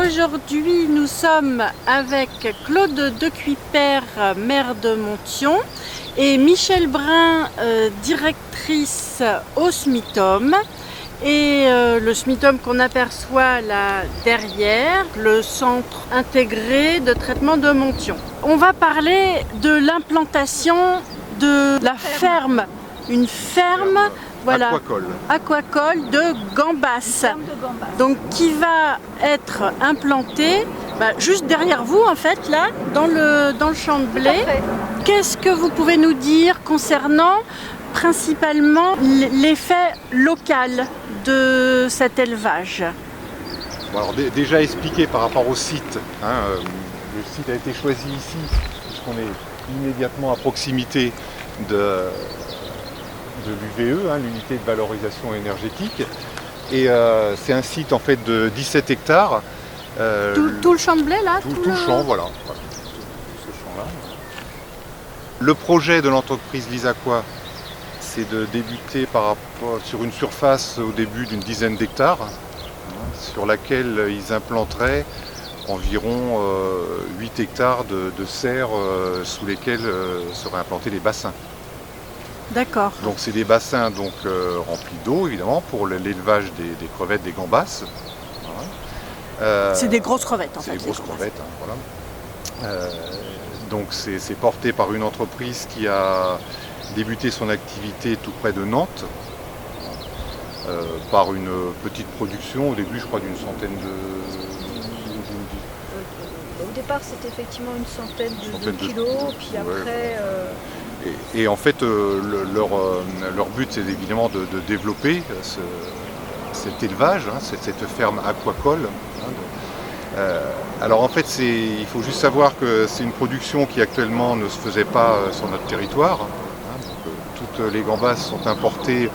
Aujourd'hui, nous sommes avec Claude de Cuypers, maire de Monthyon, et Michèle Brun, directrice au SMITOM. Et le SMITOM qu'on aperçoit là derrière, le centre intégré de traitement de Monthyon. On va parler de l'implantation de la ferme, une ferme voilà, aquacole de gambas, donc qui va être implantée juste derrière vous en fait, là, dans le champ de blé. Qu'est-ce que vous pouvez nous dire concernant principalement l'effet local de cet élevage? Bon, alors déjà expliqué par rapport au site, le site a été choisi ici puisqu'on est immédiatement à proximité de l'UVE, l'unité de valorisation énergétique, et c'est un site en fait de 17 hectares. Tout le champ de blé là, tout le champ, voilà. Ce champ-là. Le projet de l'entreprise Lisaqua, c'est de débuter sur une surface au début d'une dizaine d'hectares, sur laquelle ils implanteraient environ 8 hectares de serres sous lesquels seraient implantés les bassins. D'accord. Donc c'est des bassins remplis d'eau évidemment pour l'élevage des crevettes, des gambas. Voilà. C'est des grosses crevettes en fait. C'est des grosses crevettes, voilà. Donc c'est porté par une entreprise qui a débuté son activité tout près de Nantes, par une petite production, au début je crois d'une centaine de... Au départ c'était effectivement une centaine de kilos, puis après... Et en fait leur but c'est évidemment de développer cet élevage, cette ferme aquacole. Alors en fait il faut juste savoir que c'est une production qui actuellement ne se faisait pas sur notre territoire. Toutes les gambas sont importées,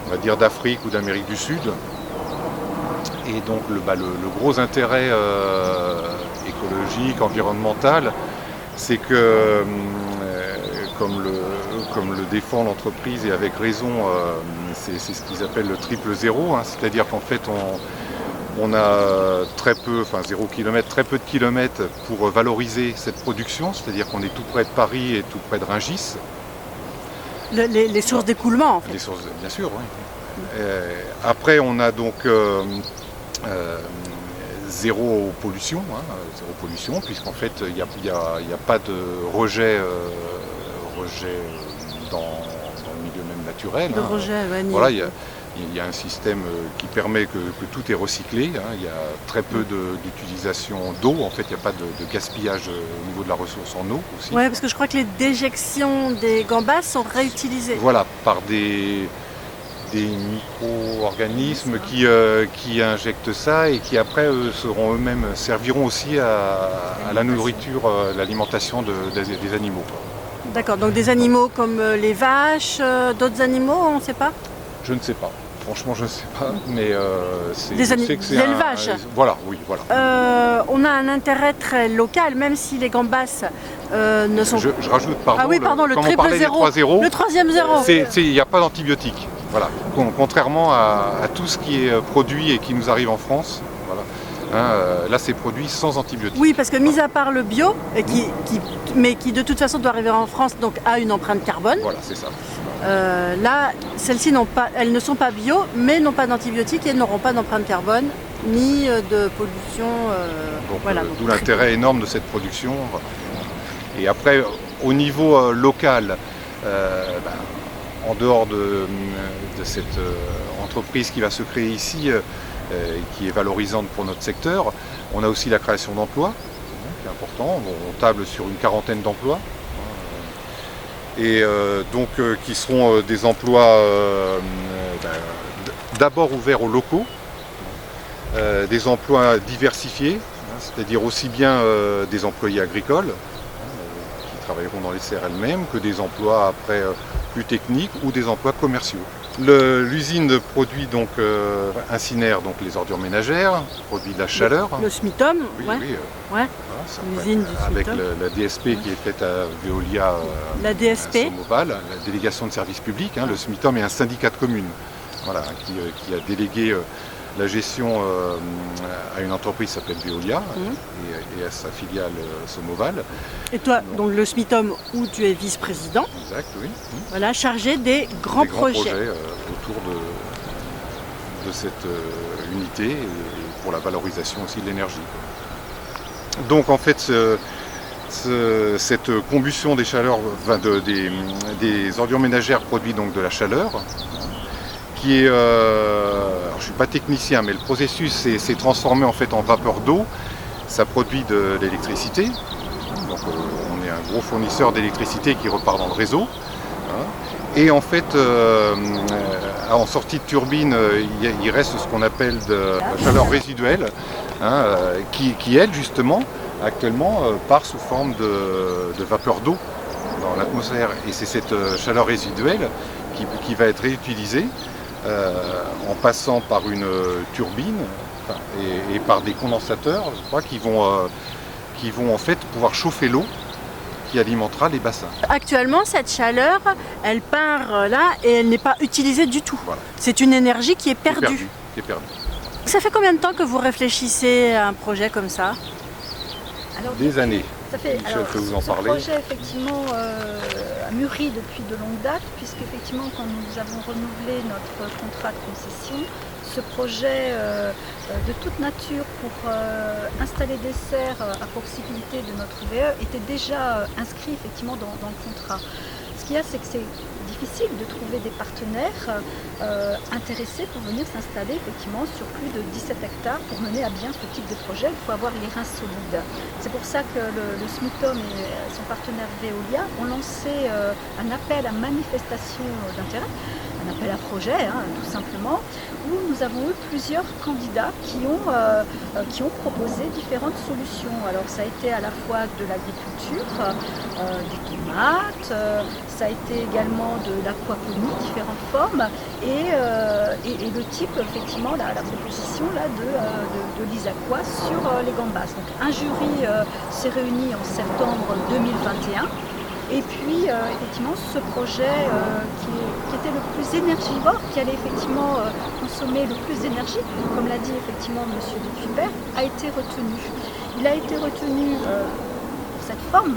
on va dire, d'Afrique ou d'Amérique du Sud. Et donc le gros intérêt écologique, environnemental, c'est que, comme le défend l'entreprise, et avec raison, c'est ce qu'ils appellent le triple zéro, c'est-à-dire qu'en fait on a très peu de kilomètres pour valoriser cette production, c'est-à-dire qu'on est tout près de Paris et tout près de Rungis. Les sources d'écoulement en fait. Les sources, bien sûr, oui. Après on a donc zéro pollution, puisqu'en fait il n'y a pas de rejet, dans le milieu même naturel. De rejet, voilà, il y a un système qui permet que tout est recyclé. Il y a très peu d'utilisation d'eau. En fait, il n'y a pas de gaspillage au niveau de la ressource en eau aussi. Oui, parce que je crois que les déjections des gambas sont réutilisées. Voilà, par des micro-organismes qui injectent ça et qui après serviront aussi à la nourriture, l'alimentation des animaux. D'accord, donc des animaux comme les vaches, d'autres animaux, on ne sait pas? Je ne sais pas. Franchement, je ne sais pas, mais l'élevage. Voilà, oui, voilà. On a un intérêt très local, même si les gambas ne sont... Je rajoute, pardon, ah oui, pardon, le triple zéro. Le troisième zéro. Il n'y a pas d'antibiotiques. Voilà. Contrairement à tout ce qui est produit et qui nous arrive en France. Voilà. Là, c'est produit sans antibiotiques. Oui, parce que mis à part le bio, mais qui de toute façon doit arriver en France, donc a une empreinte carbone. Voilà, c'est ça. Là, celles-ci elles ne sont pas bio, mais n'ont pas d'antibiotiques et n'auront pas d'empreinte carbone ni de pollution. D'où l'intérêt énorme de cette production. Et après, au niveau local, en dehors de cette entreprise qui va se créer ici, qui est valorisante pour notre secteur, on a aussi la création d'emplois, qui est important. On table sur une quarantaine d'emplois. Et qui seront des emplois d'abord ouverts aux locaux, des emplois diversifiés, c'est-à-dire aussi bien des employés agricoles qui travailleront dans les serres elles-mêmes que des emplois après plus techniques ou des emplois commerciaux. L'usine produit incinère les ordures ménagères, produit de la chaleur. Le SMITOM, oui. Ouais. L'usine du avec SMITOM. la DSP qui est faite à Veolia, la DSP. à Saint-Moval, la délégation de service public. Le SMITOM est un syndicat de communes, voilà, qui a délégué la gestion à une entreprise qui s'appelle Veolia et à sa filiale Somoval. Et toi, donc le SMITOM où tu es vice-président, Exact, oui. voilà, chargé des grands projets. Autour de cette unité et pour la valorisation aussi de l'énergie. Donc en fait, cette combustion des chaleurs, des ordures ménagères produit donc de la chaleur, qui est, alors, je ne suis pas technicien, mais le processus s'est transformé en fait en vapeur d'eau. Ça produit de l'électricité. Donc on est un gros fournisseur d'électricité qui repart dans le réseau. Et en fait, en sortie de turbine, il reste ce qu'on appelle de la chaleur résiduelle, qui elle justement actuellement part sous forme de vapeur d'eau dans l'atmosphère. Et c'est cette chaleur résiduelle qui va être réutilisée en passant par une turbine et par des condensateurs, je crois, qui vont en fait pouvoir chauffer l'eau qui alimentera les bassins. Actuellement, cette chaleur, elle part là et elle n'est pas utilisée du tout. Voilà. C'est une énergie qui est perdue. Qui est perdue. Ça fait combien de temps que vous réfléchissez à un projet comme ça? Alors, Des années. Michel peut vous en parler. Ce projet effectivement a mûri depuis de longues dates, puisque effectivement quand nous avons renouvelé notre contrat de concession, ce projet de toute nature pour installer des serres à proximité de notre VE était déjà inscrit effectivement dans le contrat. Ce qu'il y a, c'est que c'est difficile de trouver des partenaires intéressés pour venir s'installer effectivement sur plus de 17 hectares pour mener à bien ce type de projet. Il faut avoir les reins solides. C'est pour ça que le SMITOM et son partenaire Veolia ont lancé un appel à manifestation d'intérêt, un appel à projet tout simplement, où nous avons eu plusieurs candidats qui ont proposé différentes solutions. Alors ça a été à la fois de l'agriculture, des tomates, ça a été également de l'aquaponie, différentes formes, et le type, effectivement, la proposition là, de l'ISAQUA sur les gambas. Donc un jury s'est réuni en septembre 2021. Et puis, effectivement, ce projet qui était le plus énergivore, qui allait effectivement consommer le plus d'énergie, comme l'a dit effectivement M. de Cuypers, a été retenu. Il a été retenu pour cette forme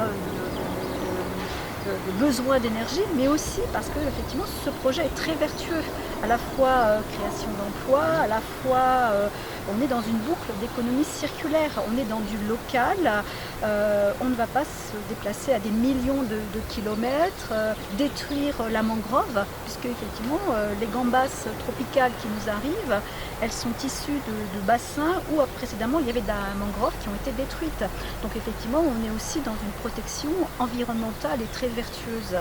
de besoin d'énergie, mais aussi parce que effectivement ce projet est très vertueux, à la fois création d'emplois, à la fois on est dans une boucle d'économie circulaire, on est dans du local, on ne va pas se déplacer à des millions de kilomètres, détruire la mangrove, puisque effectivement les gambas tropicales qui nous arrivent, elles sont issues de bassins où précédemment il y avait des mangroves qui ont été détruites. Donc effectivement on est aussi dans une protection environnementale et très vertueuse.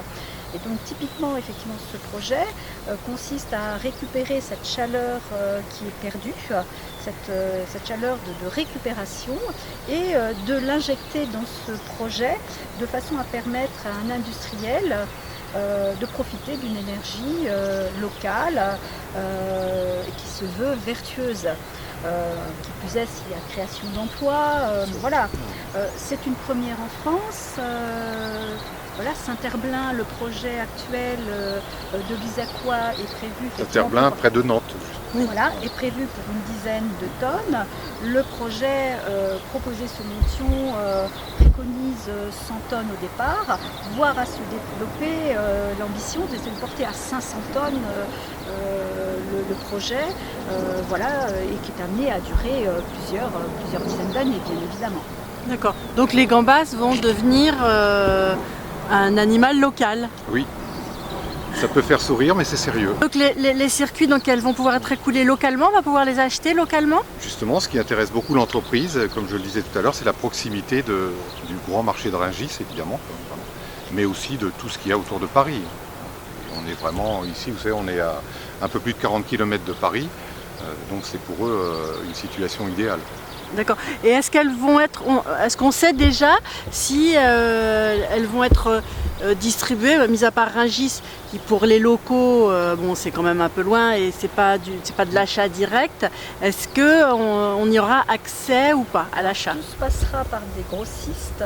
Et donc typiquement effectivement ce projet consiste à récupérer cette chaleur qui est perdue, cette chaleur de récupération, et de l'injecter dans ce projet de façon à permettre à un industriel de profiter d'une énergie locale qui se veut vertueuse. Qui plus est, s'il y a création d'emplois, voilà. C'est une première en France. Voilà, Saint-Herblain, le projet actuel de l'ISAQUA est prévu. Saint-Herblain, près de Nantes. Voilà, est prévu pour une dizaine de tonnes. Le projet proposé sous mention préconise 100 tonnes au départ, voire à se développer. L'ambition, c'est de porter à 500 tonnes le projet, voilà, et qui est amené à durer plusieurs dizaines d'années, bien évidemment. D'accord. Donc les gambas vont devenir un animal local. Oui. Ça peut faire sourire, mais c'est sérieux. Donc les circuits, donc, elles vont pouvoir être écoulés localement, on va pouvoir les acheter localement? Justement, ce qui intéresse beaucoup l'entreprise, comme je le disais tout à l'heure, c'est la proximité du grand marché de Rungis, évidemment, mais aussi de tout ce qu'il y a autour de Paris. On est vraiment ici, vous savez, on est à un peu plus de 40 km de Paris, donc c'est pour eux une situation idéale. D'accord. Et est-ce qu'elles vont être, est-ce qu'on sait déjà si elles vont être distribuées, mis à part Rungis, qui pour les locaux, bon c'est quand même un peu loin et c'est pas de l'achat direct. Est-ce que on y aura accès ou pas à l'achat? Tout se passera par des grossistes,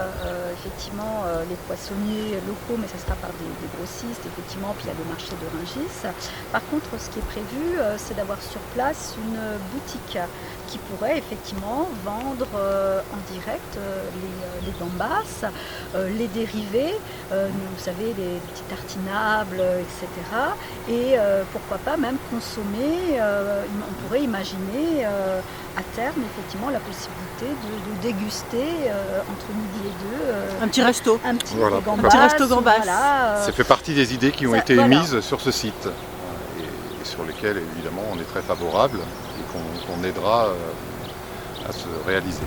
effectivement les poissonniers locaux, mais ça sera par des grossistes, effectivement, puis il y a le marché de Rungis. Par contre, ce qui est prévu, c'est d'avoir sur place une boutique qui pourrait effectivement vendre en direct les gambas, les dérivés, vous savez, les petits tartinables, etc. Et pourquoi pas même consommer, on pourrait imaginer à terme effectivement la possibilité de déguster entre midi et deux Un petit resto. un petit Voilà, gambas, un petit resto gambas. voilà, Ça fait partie des idées qui ont été voilà. émises sur ce site et sur lesquelles évidemment on est très favorable et qu'on aidera à se réaliser.